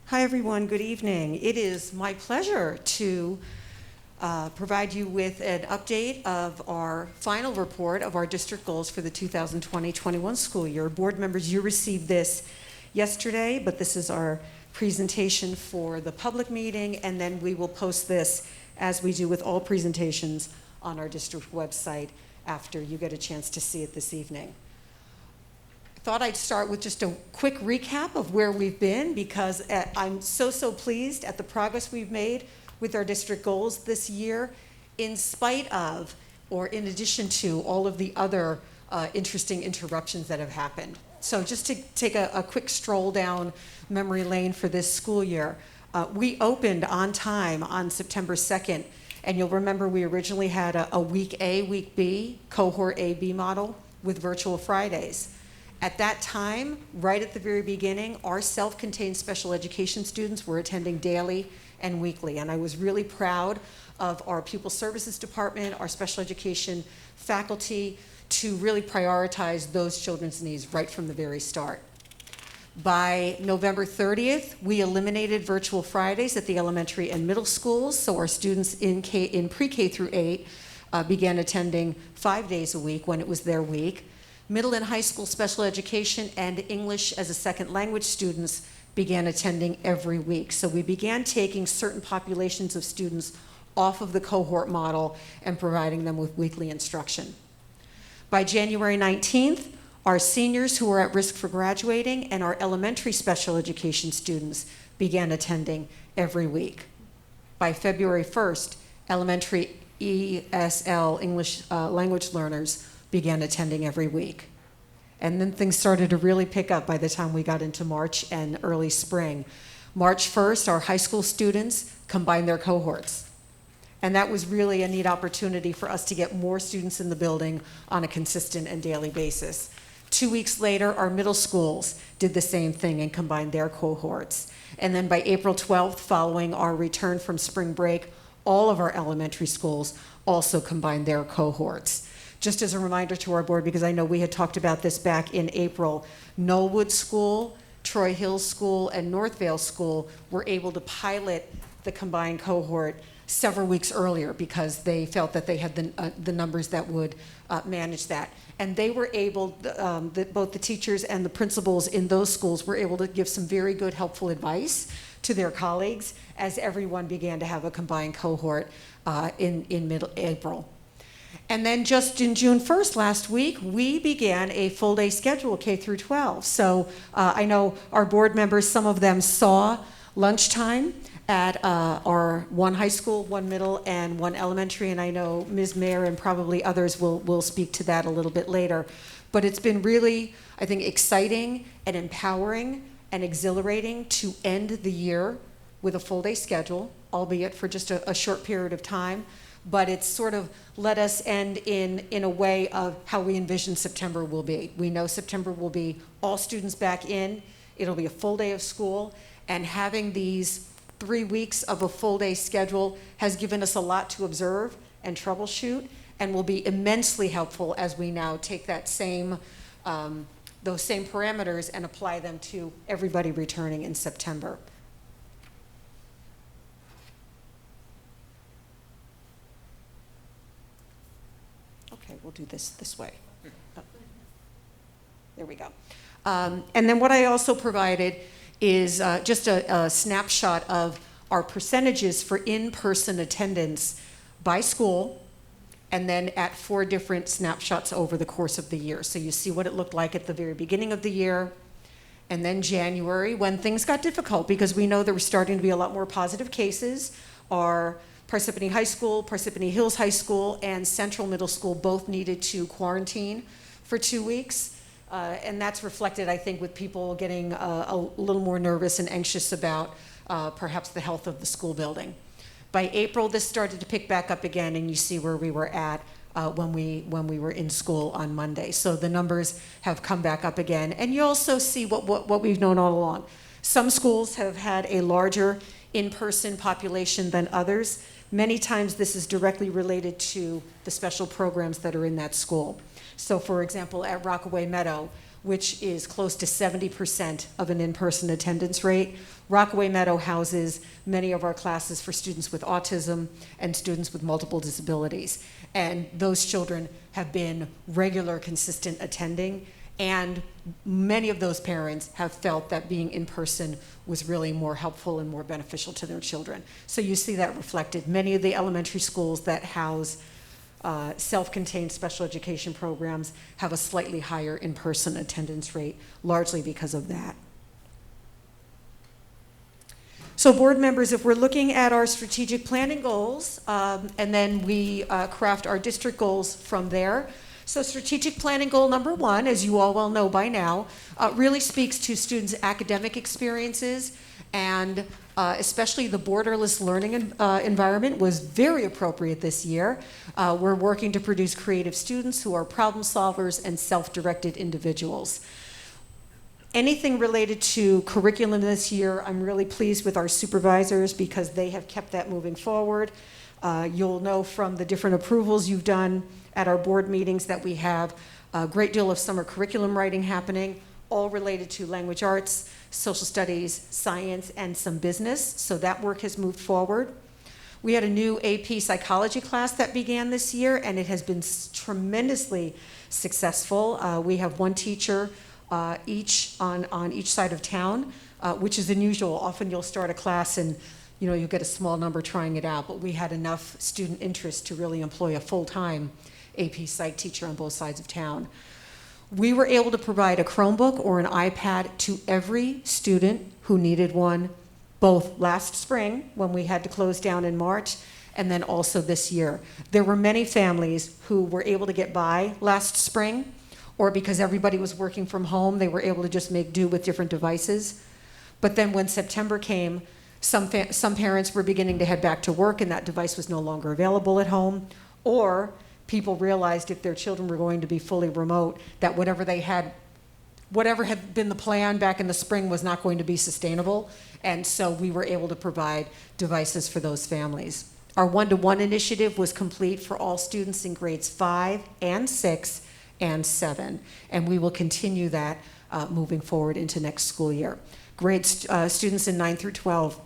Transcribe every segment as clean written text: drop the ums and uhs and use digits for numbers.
Hi everyone, good evening. It is my pleasure to provide you with an update of our final report of our district goals for the 2020-21 school year. Board members, you received this yesterday, but this is our presentation for the public meeting, and then we will post this, as we do with all presentations, on our district website after you get a chance to see it this evening. Thought I'd start with just a quick recap of where we've been, because I'm so pleased at the progress we've made with our district goals this year, in spite of, or in addition to, all of the other interesting interruptions that have happened. So just to take a quick stroll down memory lane for this school year, we opened on time on September 2nd, and you'll remember we originally had a week A, week B, cohort A-B model with virtual Fridays. At that time, right at the very beginning, our self-contained special education students were attending daily and weekly, and I was really proud of our pupil services department, our special education faculty, to really prioritize those children's needs right from the very start. By November 30th, we eliminated virtual Fridays at the elementary and middle schools, so our students in pre-K through 8 began attending 5 days a week when it was their week. Middle and high school special education and English as a second language students began attending every week. So we began taking certain populations of students off of the cohort model and providing them with weekly instruction. By January 19th, our seniors who were at risk for graduating and our elementary special education students began attending every week. By February 1st, elementary ESL, English language learners, began attending every week. And then things started to really pick up by the time we got into March and early spring. March 1st, our high school students combined their cohorts. And that was really a neat opportunity for us to get more students in the building on a consistent and daily basis. 2 weeks later, our middle schools did the same thing and combined their cohorts. And then by April 12th, following our return from spring break, all of our elementary schools also combined their cohorts. Just as a reminder to our board, because I know we had talked about this back in April, Knollwood School, Troy Hills School, and Northvale School were able to pilot the combined cohort several weeks earlier because they felt that they had the numbers that would manage that. And they were able, both the teachers and the principals in those schools were able to give some very good, helpful advice to their colleagues as everyone began to have a combined cohort in mid-April. And then just in June 1st last week, we began a full day schedule K through 12. So I know our board members, some of them saw lunchtime at our one high school, one middle, and one elementary, and I know Ms. Mayer and probably others will speak to that a little bit later. But it's been really, I think, exciting and empowering and exhilarating to end the year with a full day schedule, albeit for just a short period of time. But it's sort of let us end in a way of how we envision September will be. We know September will be all students back in. It'll be a full day of school, and having these 3 weeks of a full day schedule has given us a lot to observe and troubleshoot, and will be immensely helpful as we now take that same, those same parameters and apply them to everybody returning in September. Okay, we'll do this way. Oh. There we go. And then what I also provided is just a snapshot of our percentages for in-person attendance by school, and then at 4 different snapshots over the course of the year. So you see what it looked like at the very beginning of the year, and then January, when things got difficult, because we know there were starting to be a lot more positive cases. Our Parsippany High School, Parsippany Hills High School, and Central Middle School both needed to quarantine for 2 weeks. And that's reflected, I think, with people getting a little more nervous and anxious about perhaps the health of the school building. By April, this started to pick back up again, and you see where we were at when we were in school on Monday. So the numbers have come back up again. And you also see what we've known all along. Some schools have had a larger in-person population than others. Many times this is directly related to the special programs that are in that school. So for example, at Rockaway Meadow, which is close to 70% of an in-person attendance rate. Rockaway Meadow houses many of our classes for students with autism and students with multiple disabilities. And those children have been regular, consistent attending, and many of those parents have felt that being in person was really more helpful and more beneficial to their children. So you see that reflected. Many of the elementary schools that house self-contained special education programs have a slightly higher in-person attendance rate, largely because of that. So board members, if we're looking at our strategic planning goals, and then we craft our district goals from there. So strategic planning goal number 1, as you all well know by now, really speaks to students' academic experiences, and especially the borderless learning environment was very appropriate this year. We're working to produce creative students who are problem solvers and self-directed individuals. Anything related to curriculum this year, I'm really pleased with our supervisors because they have kept that moving forward. You'll know from the different approvals you've done at our board meetings that we have a great deal of summer curriculum writing happening, all related to language arts, social studies, science, and some business. So that work has moved forward. We had a new AP psychology class that began this year, and it has been tremendously successful. We have one teacher each on each side of town, which is unusual. Often you'll start a class and you'll get a small number trying it out, but we had enough student interest to really employ a full-time AP Psych teacher on both sides of town. We were able to provide a Chromebook or an iPad to every student who needed one, both last spring when we had to close down in March, and then also this year. There were many families who were able to get by last spring, or because everybody was working from home, they were able to just make do with different devices. But then when September came, some parents were beginning to head back to work and that device was no longer available at home, or people realized if their children were going to be fully remote, that whatever had been the plan back in the spring was not going to be sustainable. And so we were able to provide devices for those families. Our one-to-one initiative was complete for all students in grades 5 and 6 and 7. And we will continue that moving forward into next school year. Students in 9 through 12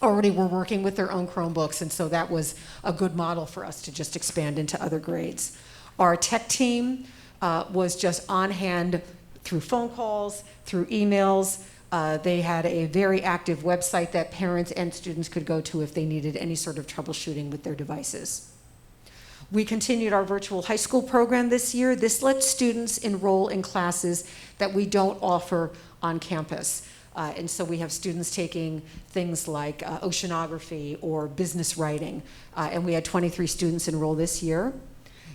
already were working with their own Chromebooks, and so that was a good model for us to just expand into other grades. Our tech team was just on hand through phone calls, through emails. They had a very active website that parents and students could go to if they needed any sort of troubleshooting with their devices. We continued our virtual high school program this year. This lets students enroll in classes that we don't offer on campus. And so we have students taking things like oceanography or business writing. And we had 23 students enroll this year.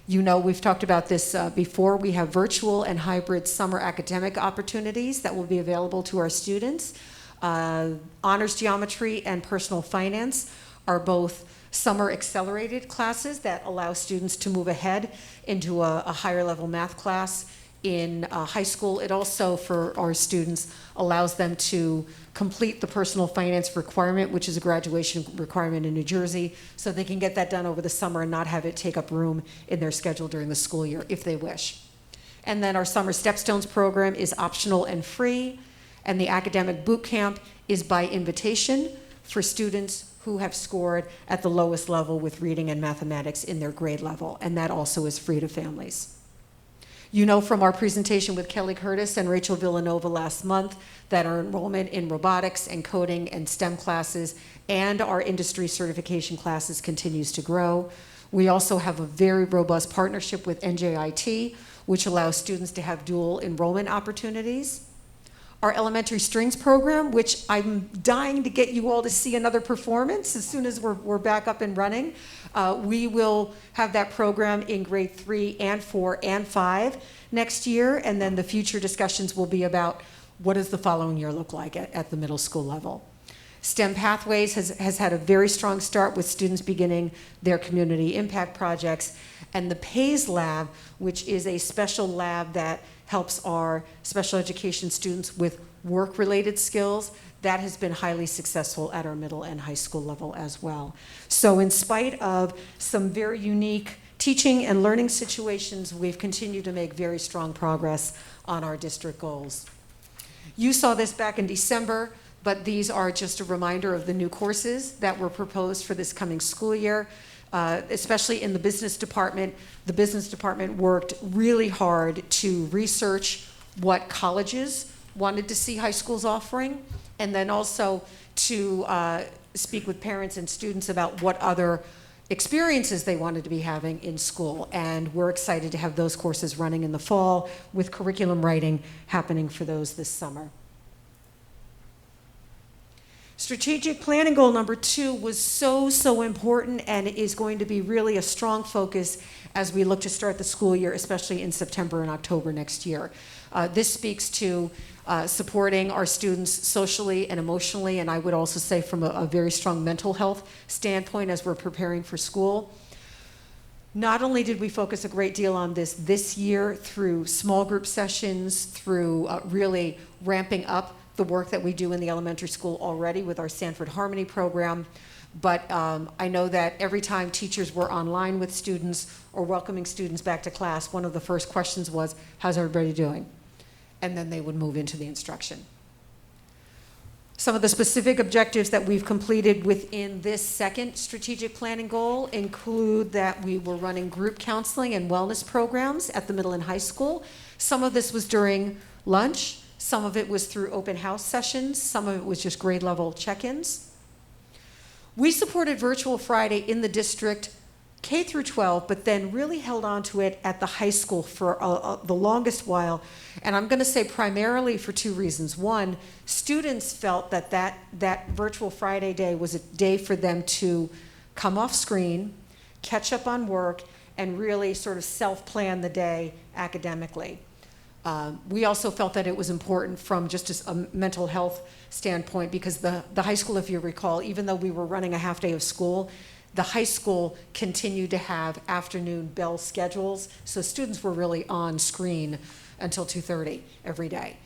We've talked about this before. We have virtual and hybrid summer academic opportunities that will be available to our students. Honors Geometry and Personal Finance are both summer accelerated classes that allow students to move ahead into a higher level math class in high school. It also, for our students, allows them to complete the personal finance requirement, which is a graduation requirement in New Jersey, so they can get that done over the summer and not have it take up room in their schedule during the school year, if they wish. And then our Summer Stepstones program is optional and free, and the academic boot camp is by invitation for students who have scored at the lowest level with reading and mathematics in their grade level, and that also is free to families. From our presentation with Kelly Curtis and Rachel Villanova last month that our enrollment in robotics and coding and STEM classes and our industry certification classes continues to grow. We also have a very robust partnership with NJIT, which allows students to have dual enrollment opportunities. Our elementary strings program, which I'm dying to get you all to see another performance as soon as we're back up and running. We will have that program in grade 3 and 4 and 5 next year, and then the future discussions will be about what does the following year look like at the middle school level. STEM Pathways has had a very strong start with students beginning their community impact projects, and the PAYS Lab, which is a special lab that helps our special education students with work-related skills, that has been highly successful at our middle and high school level as well. So in spite of some very unique teaching and learning situations, we've continued to make very strong progress on our district goals. You saw this back in December, but these are just a reminder of the new courses that were proposed for this coming school year, especially in the business department. The business department worked really hard to research what colleges wanted to see high schools offering, and then also to speak with parents and students about what other experiences they wanted to be having in school. And we're excited to have those courses running in the fall with curriculum writing happening for those this summer. Strategic planning goal number 2 was so important, and it is going to be really a strong focus as we look to start the school year, especially in September and October next year. This speaks to supporting our students socially and emotionally, and I would also say from a very strong mental health standpoint as we're preparing for school. Not only did we focus a great deal on this year through small group sessions, through really ramping up the work that we do in the elementary school already with our Sanford Harmony program, but I know that every time teachers were online with students or welcoming students back to class, one of the first questions was, how's everybody doing? And then they would move into the instruction. Some of the specific objectives that we've completed within this second strategic planning goal include that we were running group counseling and wellness programs at the middle and high school. Some of this was during lunch, some of it was through open house sessions, some of it was just grade level check-ins. We supported Virtual Friday in the district K through 12, but then really held on to it at the high school for the longest while. And I'm going to say primarily for 2 reasons. One, students felt that Virtual Friday day was a day for them to come off screen, catch up on work, and really sort of self-plan the day academically. We also felt that it was important from just a mental health standpoint because the high school, if you recall, even though we were running a half day of school, the high school continued to have afternoon bell schedules, so students were really on screen until 2:30 every day.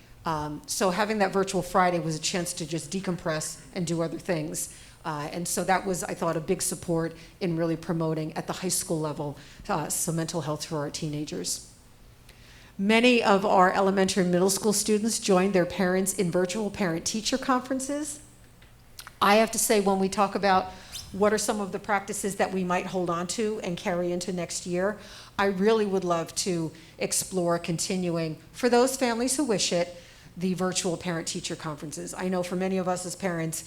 So having that Virtual Friday was a chance to just decompress and do other things. And so that was, I thought, a big support in really promoting at the high school level some mental health for our teenagers. Many of our elementary and middle school students joined their parents in virtual parent-teacher conferences. I have to say, when we talk about what are some of the practices that we might hold on to and carry into next year, I really would love to explore continuing, for those families who wish it, the virtual parent-teacher conferences. I know for many of us as parents,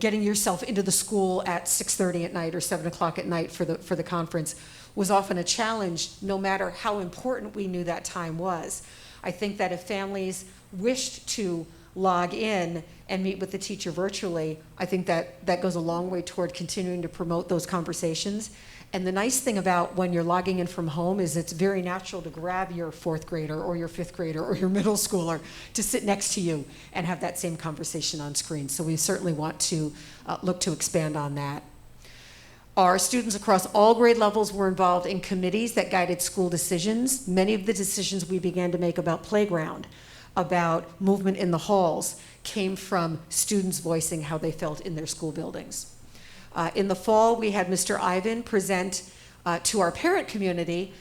getting yourself into the school at 6:30 at night or 7 o'clock at night for the conference was often a challenge, no matter how important we knew that time was. I think that if families wished to log in and meet with the teacher virtually, I think that goes a long way toward continuing to promote those conversations. And the nice thing about when you're logging in from home is it's very natural to grab your 4th grader or your 5th grader or your middle schooler to sit next to you and have that same conversation on screen. So we certainly want to look to expand on that. Our students across all grade levels were involved in committees that guided school decisions. Many of the decisions we began to make about playground, about movement in the halls, came from students voicing how they felt in their school buildings. In the fall, we had Mr. Ivan present to our parent community,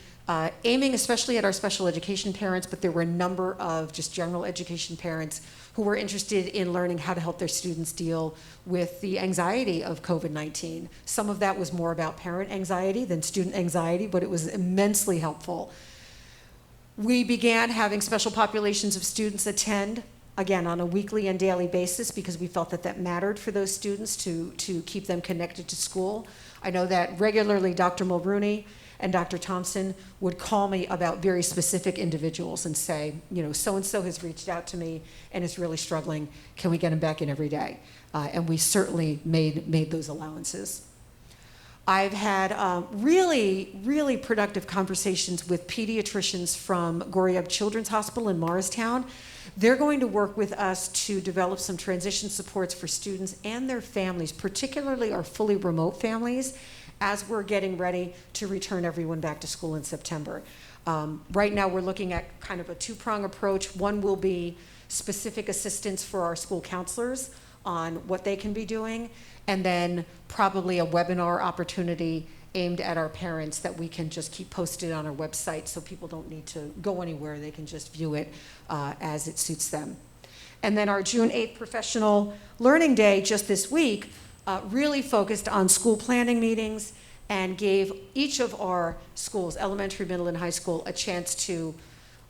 aiming especially at our special education parents, but there were a number of just general education parents who were interested in learning how to help their students deal with the anxiety of COVID-19. Some of that was more about parent anxiety than student anxiety, but it was immensely helpful. We began having special populations of students attend, again, on a weekly and daily basis because we felt that mattered for those students to keep them connected to school. I know that regularly Dr. Mulrooney and Dr. Thompson would call me about very specific individuals and say, so-and-so has reached out to me and is really struggling. Can we get him back in every day? And we certainly made those allowances. I've had really, really productive conversations with pediatricians from Goriab Children's Hospital in Morristown. They're going to work with us to develop some transition supports for students and their families, particularly our fully remote families, as we're getting ready to return everyone back to school in September. Right now we're looking at kind of a 2-prong approach. One will be specific assistance for our school counselors on what they can be doing, and then probably a webinar opportunity aimed at our parents that we can just keep posted on our website so people don't need to go anywhere. They can just view it as it suits them. And then our June 8th Professional Learning Day just this week really focused on school planning meetings and gave each of our schools, elementary, middle, and high school, a chance to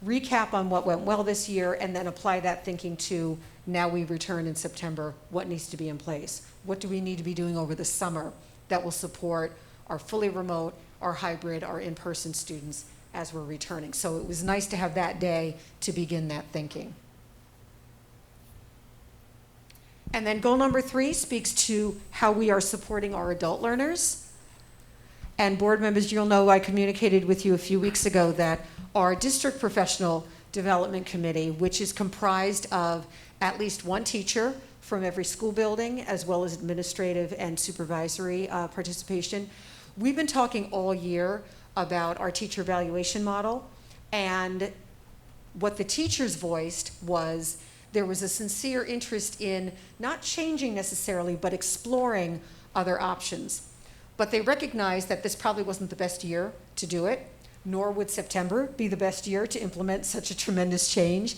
recap on what went well this year and then apply that thinking to now we return in September, what needs to be in place? What do we need to be doing over the summer that will support our fully remote, our hybrid, our in-person students as we're returning? So it was nice to have that day to begin that thinking. And then goal number 3 speaks to how we are supporting our adult learners. And board members, you'll know I communicated with you a few weeks ago that our district professional development committee, which is comprised of at least one teacher from every school building, as well as administrative and supervisory participation, we've been talking all year about our teacher evaluation model. And what the teachers voiced was there was a sincere interest in not changing necessarily, but exploring other options. But they recognized that this probably wasn't the best year to do it, nor would September be the best year to implement such a tremendous change.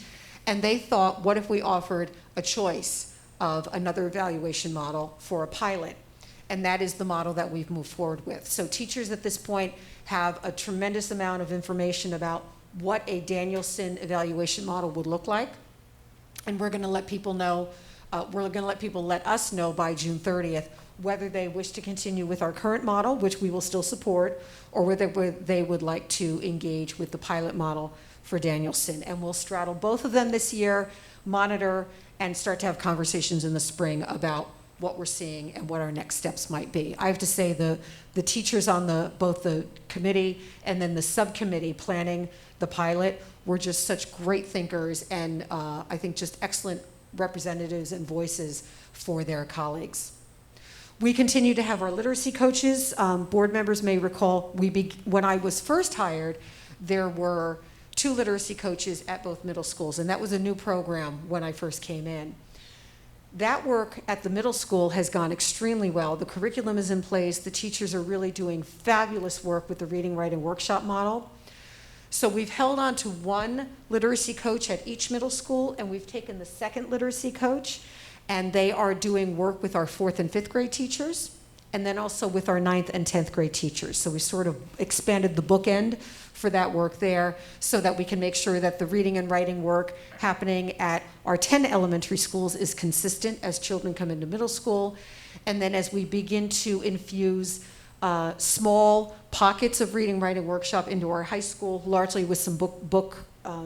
And they thought, what if we offered a choice of another evaluation model for a pilot? And that is the model that we've moved forward with. So teachers at this point have a tremendous amount of information about what a Danielson evaluation model would look like. And we're going to let people know, let us know by June 30th whether they wish to continue with our current model, which we will still support, or whether they would like to engage with the pilot model for Danielson. And we'll straddle both of them this year, monitor, and start to have conversations in the spring about what we're seeing and what our next steps might be. I have to say the teachers on both the committee and then the subcommittee planning the pilot were just such great thinkers and I think just excellent representatives and voices for their colleagues. We continue to have our literacy coaches. Board members may recall when I was first hired, there were 2 literacy coaches at both middle schools, and that was a new program when I first came in. That work at the middle school has gone extremely well. The curriculum is in place. The teachers are really doing fabulous work with the reading, writing workshop model. So we've held on to 1 literacy coach at each middle school, and we've taken the 2nd literacy coach, and they are doing work with our 4th and 5th grade teachers, and then also with our 9th and 10th grade teachers. So we sort of expanded the bookend for that work there so that we can make sure that the reading and writing work happening at our 10 elementary schools is consistent as children come into middle school. And then as we begin to infuse small pockets of reading, writing workshop into our high school, largely with some book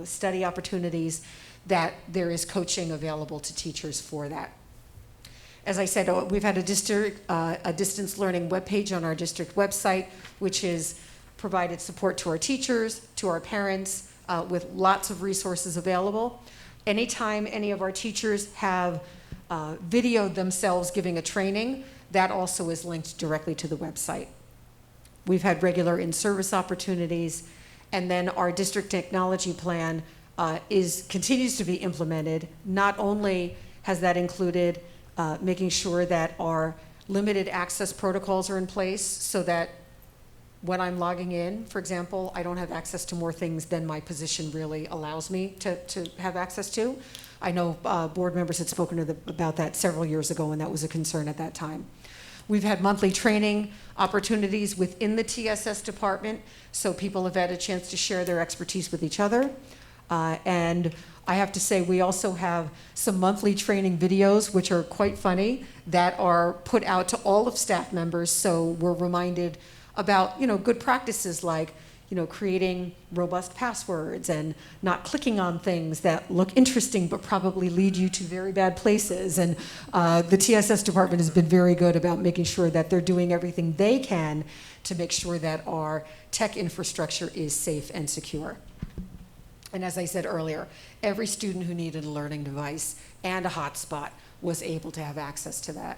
study opportunities, that there is coaching available to teachers for that. As I said, we've had a distance learning webpage on our district website, which has provided support to our teachers, to our parents, with lots of resources available. Anytime any of our teachers have videoed themselves giving a training, that also is linked directly to the website. We've had regular in-service opportunities, and then our district technology plan continues to be implemented. Not only has that included making sure that our limited access protocols are in place so that when I'm logging in, for example, I don't have access to more things than my position really allows me to have access to. I know board members had spoken about that several years ago, and that was a concern at that time. We've had monthly training opportunities within the TSS department, so people have had a chance to share their expertise with each other. And I have to say, we also have some monthly training videos, which are quite funny, that are put out to all of staff members, so we're reminded about, good practices like, creating robust passwords and not clicking on things that look interesting but probably lead you to very bad places. And the TSS department has been very good about making sure that they're doing everything they can to make sure that our tech infrastructure is safe and secure. And as I said earlier, every student who needed a learning device and a hotspot was able to have access to that.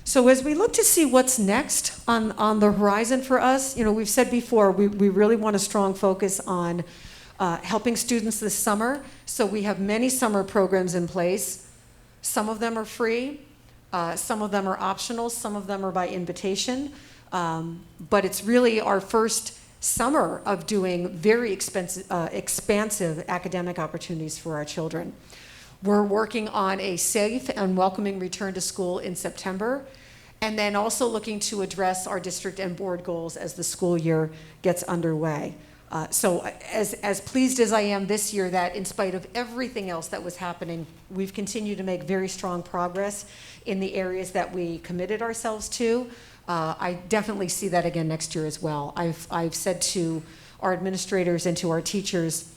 So as we look to see what's next on the horizon for us, we've said before, we really want a strong focus on helping students this summer. So we have many summer programs in place. Some of them are free. Some of them are optional, some of them are by invitation. But it's really our first summer of doing very expansive academic opportunities for our children. We're working on a safe and welcoming return to school in September, and then also looking to address our district and board goals as the school year gets underway. So as pleased as I am this year that in spite of everything else that was happening, we've continued to make very strong progress in the areas that we committed ourselves to. I definitely see that again next year as well. I've said to our administrators and to our teachers,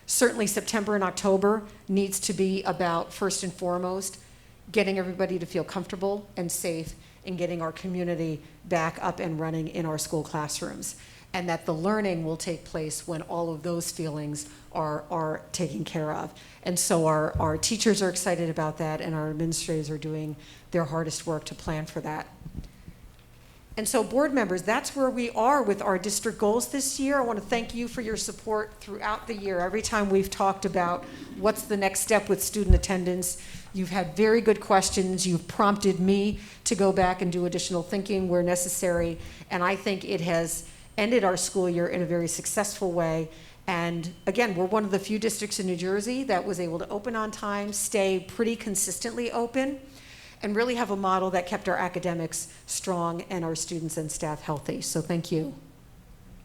certainly September and October needs to be about, first and foremost, getting everybody to feel comfortable and safe and getting our community back up and running in our school classrooms. And that the learning will take place when all of those feelings are taken care of. And so our teachers are excited about that, and our administrators are doing their hardest work to plan for that. And so board members, that's where we are with our district goals this year. I want to thank you for your support throughout the year. Every time we've talked about what's the next step with student attendance, you've had very good questions. You've prompted me to go back and do additional thinking where necessary. And I think it has ended our school year in a very successful way. And again, we're one of the few districts in New Jersey that was able to open on time, stay pretty consistently open, and really have a model that kept our academics strong and our students and staff healthy. So thank you.